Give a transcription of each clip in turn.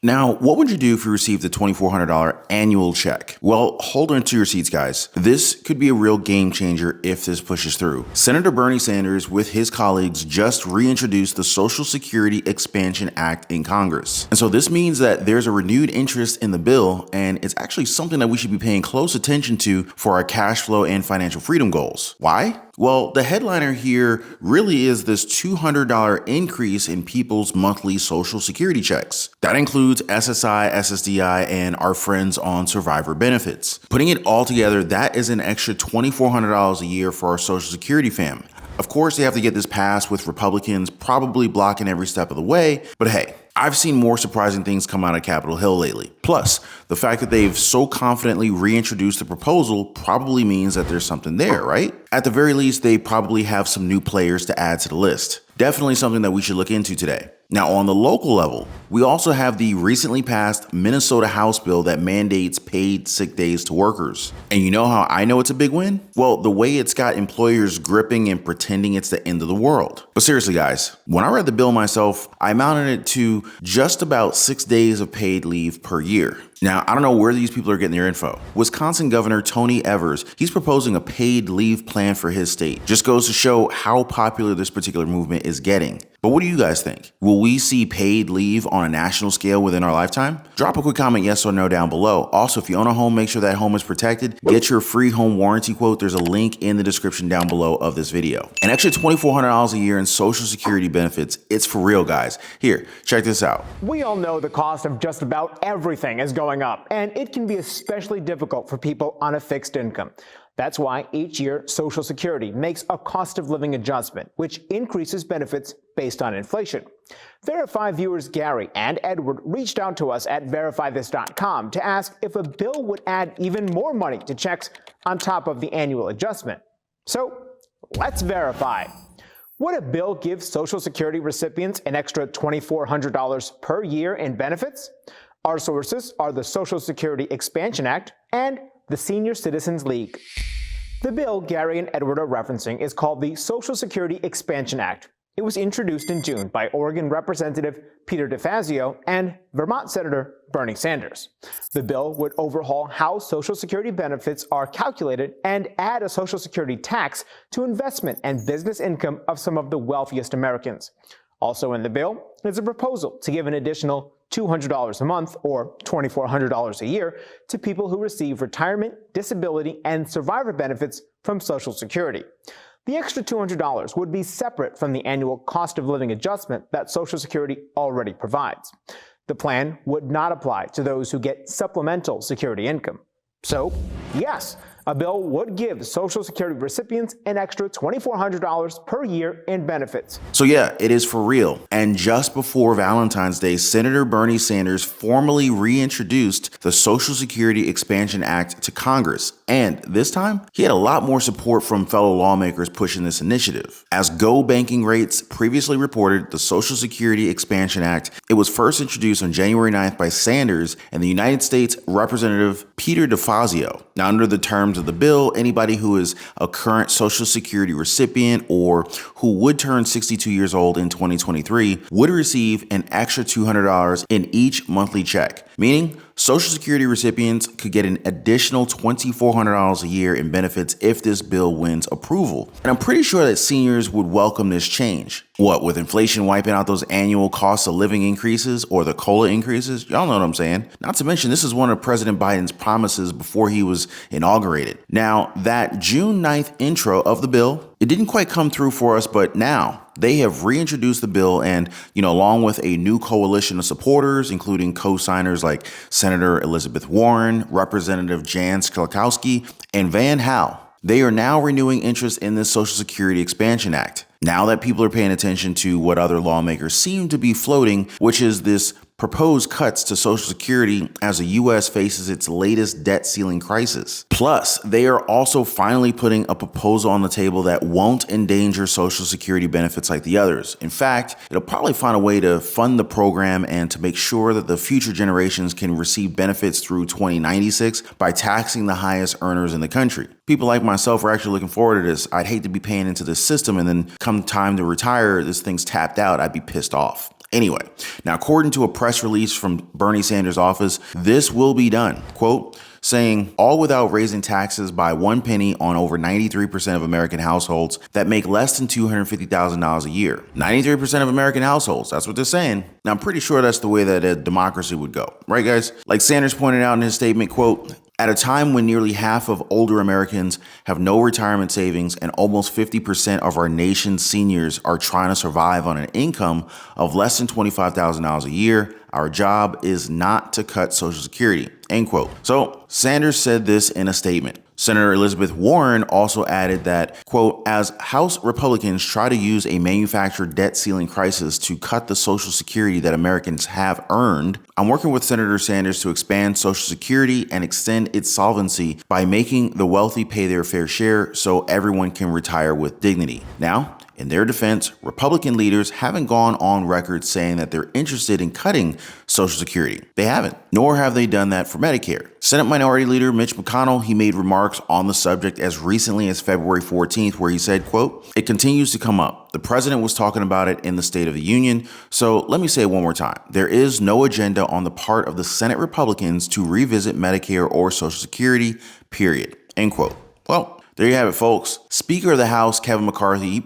Now, what would you do if you received a $2,400 annual check? Well, hold on to your seats, guys. This could be a real game changer if this pushes through. Senator Bernie Sanders, with his colleagues, just reintroduced the Social Security Expansion Act in Congress. And so this means that there's a renewed interest in the bill, and it's actually something that we should be paying close attention to for our cash flow and financial freedom goals. Why? Well, the headliner here really is this $200 increase in people's monthly Social Security checks. That includes SSI, SSDI, and our friends on survivor benefits. Putting it all together, that is an extra $2,400 a year for our Social Security fam. Of course, they have to get this passed with Republicans probably blocking every step of the way, but hey, I've seen more surprising things come out of Capitol Hill lately. Plus, the fact that they've so confidently reintroduced the proposal probably means that there's something there, right? At the very least, they probably have some new players to add to the list. Definitely something that we should look into today. Now, on the local level, we also have the recently passed Minnesota House bill that mandates paid sick days to workers. And you know how I know it's a big win? Well, the way it's got employers gripping and pretending it's the end of the world. But seriously, guys, when I read the bill myself, I mounted it to just about 6 days of paid leave per year. Now, I don't know where these people are getting their info. Wisconsin Governor Tony Evers, he's proposing a paid leave plan for his state. Just goes to show how popular this particular movement is getting. But what do you guys think? Will we see paid leave on a national scale within our lifetime? Drop a quick comment, yes or no, down below. Also, if you own a home, make sure that home is protected. Get your free home warranty quote. There's a link in the description down below of this video. An extra $2,400 a year in Social Security benefits. It's for real, guys. Here, check this out. We all know the cost of just about everything is going up, and it can be especially difficult for people on a fixed income. That's why each year Social Security makes a cost of living adjustment, which increases benefits based on inflation. Verify viewers Gary and Edward reached out to us at verifythis.com to ask if a bill would add even more money to checks on top of the annual adjustment. So let's verify. Would a bill give Social Security recipients an extra $2,400 per year in benefits? Our sources are the Social Security Expansion Act and the Senior Citizens League. The bill Gary and Edward are referencing is called the Social Security Expansion Act. It was introduced in June by Oregon Representative Peter DeFazio and Vermont Senator Bernie Sanders. The bill would overhaul how Social Security benefits are calculated and add a Social Security tax to investment and business income of some of the wealthiest Americans. Also in the bill is a proposal to give an additional $200 a month, or $2,400 a year, to people who receive retirement, disability, and survivor benefits from Social Security. The extra $200 would be separate from the annual cost of living adjustment that Social Security already provides. The plan would not apply to those who get supplemental security income. So, yes, a bill would give Social Security recipients an extra $2,400 per year in benefits. So yeah, it is for real. And just before Valentine's Day, Senator Bernie Sanders formally reintroduced the Social Security Expansion Act to Congress. And this time, he had a lot more support from fellow lawmakers pushing this initiative. As Go Banking Rates previously reported, the Social Security Expansion Act, it was first introduced on January 9th by Sanders and the United States Representative Peter DeFazio. Now, under the terms of the bill, anybody who is a current Social Security recipient or who would turn 62 years old in 2023 would receive an extra $200 in each monthly check, meaning Social Security recipients could get an additional $2,400 a year in benefits if this bill wins approval. And I'm pretty sure that seniors would welcome this change. What, with inflation wiping out those annual cost of living increases or the COLA increases? Y'all know what I'm saying. Not to mention, this is one of President Biden's promises before he was inaugurated. Now, that June 9th intro of the bill, it didn't quite come through for us, but now they have reintroduced the bill and, along with a new coalition of supporters, including co-signers like Senator Elizabeth Warren, Representative Jan Schakowsky, and Van Hal, they are now renewing interest in this Social Security Expansion Act. Now that people are paying attention to what other lawmakers seem to be floating, which is this proposed cuts to Social Security as the U.S. faces its latest debt ceiling crisis. Plus, they are also finally putting a proposal on the table that won't endanger Social Security benefits like the others. In fact, it'll probably find a way to fund the program and to make sure that the future generations can receive benefits through 2096 by taxing the highest earners in the country. People like myself are actually looking forward to this. I'd hate to be paying into this system and then come time to retire, this thing's tapped out. I'd be pissed off. Anyway, now according to a press release from Bernie Sanders' office, this will be done. Quote, saying, all without raising taxes by 1 penny on over 93% of American households that make less than $250,000 a year. 93% of American households, that's what they're saying. Now, I'm pretty sure that's the way that a democracy would go. Right, guys? Like Sanders pointed out in his statement, quote, at a time when nearly half of older Americans have no retirement savings and almost 50% of our nation's seniors are trying to survive on an income of less than $25,000 a year, our job is not to cut Social Security, end quote. So Sanders said this in a statement. Senator Elizabeth Warren also added that, quote, as House Republicans try to use a manufactured debt ceiling crisis to cut the Social Security that Americans have earned, I'm working with Senator Sanders to expand Social Security and extend its solvency by making the wealthy pay their fair share so everyone can retire with dignity. Now, in their defense, Republican leaders haven't gone on record saying that they're interested in cutting Social Security. They haven't, nor have they done that for Medicare. Senate Minority Leader Mitch McConnell, he made remarks on the subject as recently as February 14th, where he said, quote, it continues to come up. The president was talking about it in the State of the Union. So let me say it one more time. There is no agenda on the part of the Senate Republicans to revisit Medicare or Social Security, period, end quote. Well, there you have it, folks. Speaker of the House, Kevin McCarthy,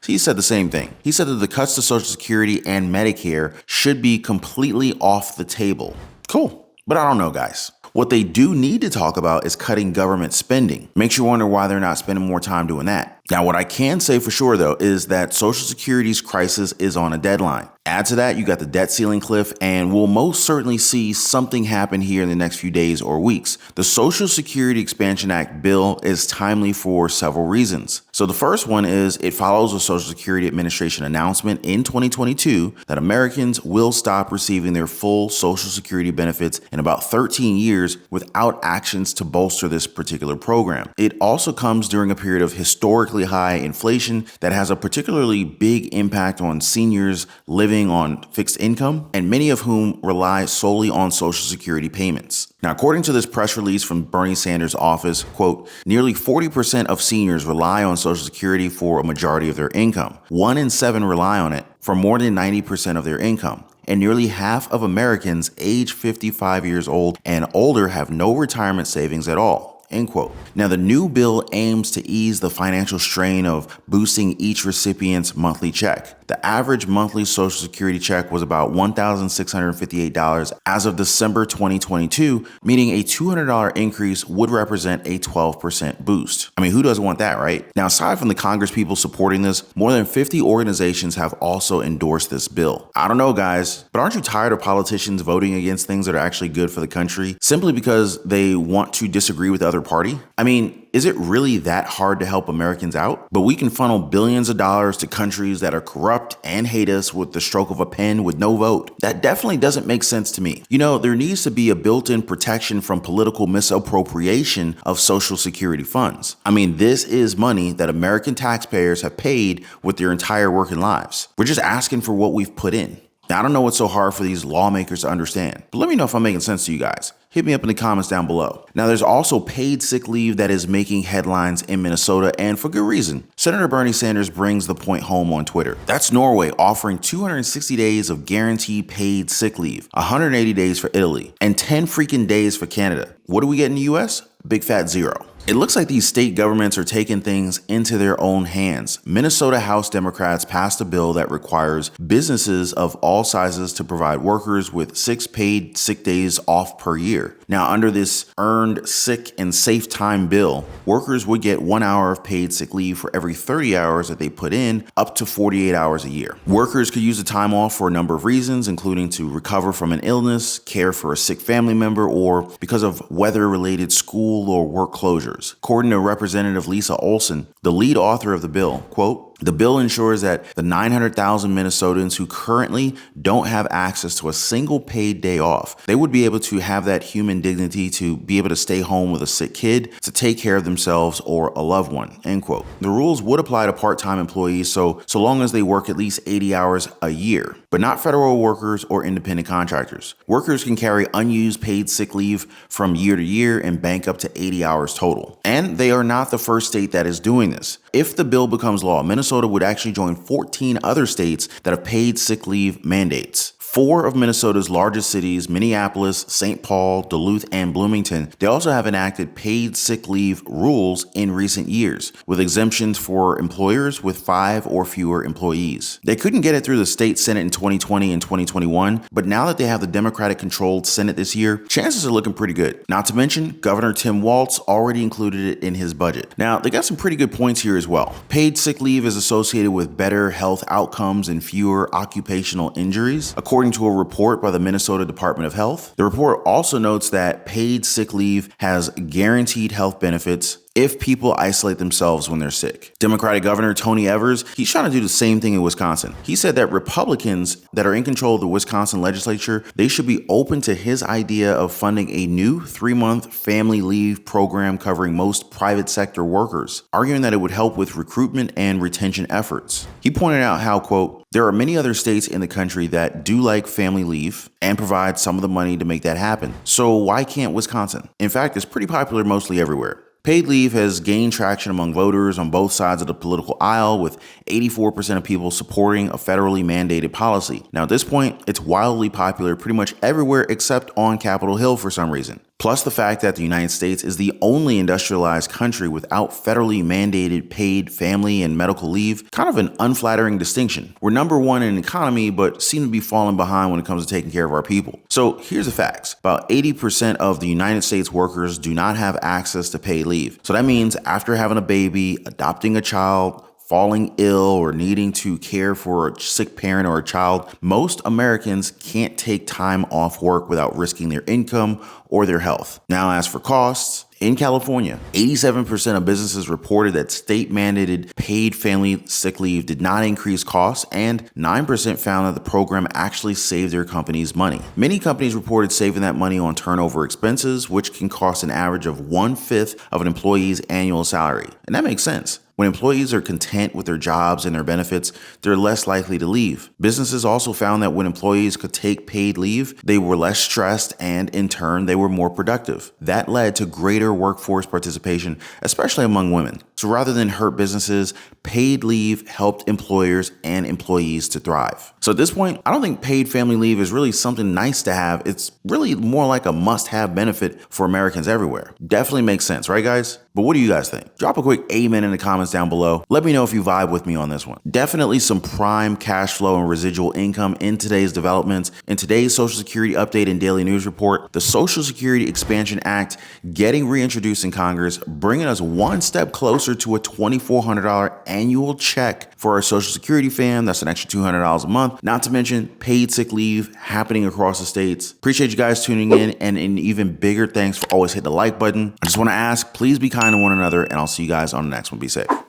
he said the same thing. He said that the cuts to Social Security and Medicare should be completely off the table. Cool. But I don't know, guys. What they do need to talk about is cutting government spending. Makes you wonder why they're not spending more time doing that. Now, what I can say for sure, though, is that Social Security's crisis is on a deadline. Add to that, you got the debt ceiling cliff, and we'll most certainly see something happen here in the next few days or weeks. The Social Security Expansion Act bill is timely for several reasons. So the first one is it follows a Social Security Administration announcement in 2022 that Americans will stop receiving their full Social Security benefits in about 13 years without actions to bolster this particular program. It also comes during a period of historically high inflation that has a particularly big impact on seniors living on fixed income, and many of whom rely solely on Social Security payments. Now, according to this press release from Bernie Sanders' office, quote, nearly 40% of seniors rely on Social Security for a majority of their income. 1 in 7 rely on it for more than 90% of their income. And nearly half of Americans age 55 years old and older have no retirement savings at all. End quote. Now, the new bill aims to ease the financial strain of boosting each recipient's monthly check. The average monthly Social Security check was about $1,658 as of December 2022, meaning a $200 increase would represent a 12% boost. I mean, who doesn't want that, right? Now, aside from the Congress people supporting this, more than 50 organizations have also endorsed this bill. I don't know, guys, but aren't you tired of politicians voting against things that are actually good for the country simply because they want to disagree with the other party? I mean, is it really that hard to help Americans out? But we can funnel billions of dollars to countries that are corrupt and hate us with the stroke of a pen with no vote. That definitely doesn't make sense to me. You know, there needs to be a built-in protection from political misappropriation of Social Security funds. I mean, this is money that American taxpayers have paid with their entire working lives. We're just asking for what we've put in. Now, I don't know what's so hard for these lawmakers to understand, but let me know if I'm making sense to you guys. Hit me up in the comments down below. Now, there's also paid sick leave that is making headlines in Minnesota, and for good reason. Senator Bernie Sanders brings the point home on Twitter. That's Norway offering 260 days of guaranteed paid sick leave, 180 days for Italy, and 10 freaking days for Canada. What do we get in the US? Big fat zero. It looks like these state governments are taking things into their own hands. Minnesota House Democrats passed a bill that requires businesses of all sizes to provide workers with 6 paid sick days off per year. Now, under this earned sick and safe time bill, workers would get 1 hour of paid sick leave for every 30 hours that they put in, up to 48 hours a year. Workers could use the time off for a number of reasons, including to recover from an illness, care for a sick family member, or because of weather-related school or work closures. According to Representative Lisa Olson, the lead author of the bill, quote, the bill ensures that the 900,000 Minnesotans who currently don't have access to a single paid day off, they would be able to have that human dignity to be able to stay home with a sick kid, to take care of themselves or a loved one, end quote. The rules would apply to part-time employees so long as they work at least 80 hours a year, but not federal workers or independent contractors. Workers can carry unused paid sick leave from year to year and bank up to 80 hours total. And they are not the first state that is doing this. If the bill becomes law, Minnesota would actually join 14 other states that have paid sick leave mandates. 4 of Minnesota's largest cities, Minneapolis, St. Paul, Duluth, and Bloomington, they also have enacted paid sick leave rules in recent years, with exemptions for employers with 5 or fewer employees. They couldn't get it through the state Senate in 2020 and 2021, but now that they have the Democratic-controlled Senate this year, chances are looking pretty good. Not to mention, Governor Tim Walz already included it in his budget. Now, they got some pretty good points here as well. Paid sick leave is associated with better health outcomes and fewer occupational injuries, according to a report by the Minnesota Department of Health. The report also notes that paid sick leave has guaranteed health benefits if people isolate themselves when they're sick. Democratic Governor Tony Evers, he's trying to do the same thing in Wisconsin. He said that Republicans that are in control of the Wisconsin legislature, they should be open to his idea of funding a new 3-month family leave program covering most private sector workers, arguing that it would help with recruitment and retention efforts. He pointed out how, quote, there are many other states in the country that do like family leave and provide some of the money to make that happen. So why can't Wisconsin? In fact, it's pretty popular mostly everywhere. Paid leave has gained traction among voters on both sides of the political aisle, with 84% of people supporting a federally mandated policy. Now, at this point, it's wildly popular pretty much everywhere except on Capitol Hill for some reason. Plus the fact that the United States is the only industrialized country without federally mandated paid family and medical leave, kind of an unflattering distinction. We're number 1 in economy, but seem to be falling behind when it comes to taking care of our people. So here's the facts. About 80% of the United States workers do not have access to paid leave. So that means after having a baby, adopting a child, falling ill, or needing to care for a sick parent or a child, most Americans can't take time off work without risking their income or their health. Now, as for costs, in California, 87% of businesses reported that state-mandated paid family sick leave did not increase costs, and 9% found that the program actually saved their companies money. Many companies reported saving that money on turnover expenses, which can cost an average of 1/5 of an employee's annual salary. And that makes sense. When employees are content with their jobs and their benefits, they're less likely to leave. Businesses also found that when employees could take paid leave, they were less stressed and, in turn, they were more productive. That led to greater workforce participation, especially among women. So rather than hurt businesses, paid leave helped employers and employees to thrive. So at this point, I don't think paid family leave is really something nice to have. It's really more like a must-have benefit for Americans everywhere. Definitely makes sense, right, guys? But what do you guys think? Drop a quick amen in the comments down below. Let me know if you vibe with me on this one. Definitely some prime cash flow and residual income in today's developments. In today's Social Security update and daily news report, the Social Security Expansion Act getting reintroduced in Congress, bringing us one step closer to a $2,400 annual check for our Social Security fam. That's an extra $200 a month. Not to mention paid sick leave happening across the states. Appreciate you guys tuning in, and an even bigger thanks for always hitting the like button. I just want to ask, please be kind to one another, and I'll see you guys on the next one. Be safe.